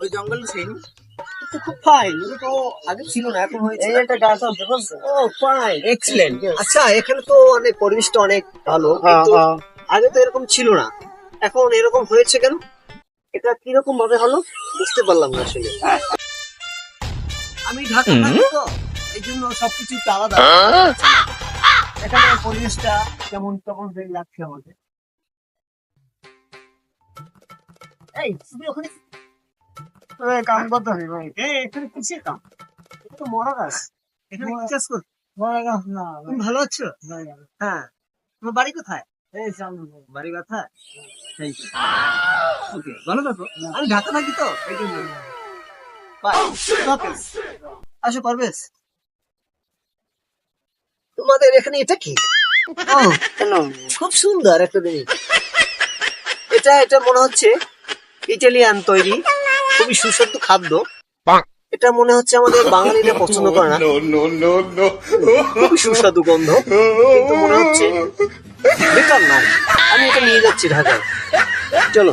ওই জঙ্গল সিন তো খুব ফাইন, এটা তো আগে ছিল না, এখন হয়েছে। এই একটা গাছ আছে বুঝছো? ও ফাইন, এক্সিলেন্ট। Yes. আচ্ছা, এখানে তো অনেক পরিবেশটা অনেক ভালো, হ্যাঁ কিন্তু হ্যাঁ আগে তো এরকম ছিল না, এখন এরকম হয়েছে কেন? এটা কিরকম ভাবে হলো বুঝতে পারলাম না আসলে। আমি ঢাকা থাকি তো, এই জন্য সবকিছু একটু আলাদা। এখানে পরিবেশটা কেমন কেমন যেন লাগছে আমাদের। এই তুমি ওখানে কাম করতে হবে ভাই। এখানে কিসের কাম? এটা তো মরা গাছ, এখানে কি চাষ করছো? বড় গাছ না তুমি ভালো আছো? হ্যাঁ, তোমার বাড়ি কোথায়? এই সামনে বাড়ি কোথায়? ওকে, ভালো থাকো। আমি ঢাকা থাকি তো, এই জন্য। বাই, হাফেজ। আসো পারভেজ, তোমাদের এখানে এটা কি? ও, কেন খুব সুন্দর একটা জিনিস। এটা এটা মনে হচ্ছে ইটালিয়ান তৈরি, খুবই সুস্বাদু খাদ্য। এটা মনে হচ্ছে আমাদের বাঙালিরা পছন্দ করে না। খুবই সুস্বাদু গন্ধ, কিন্তু মনে হচ্ছে বেকার না। আমি এটা নিয়ে যাচ্ছি ঢাকায়, চলো।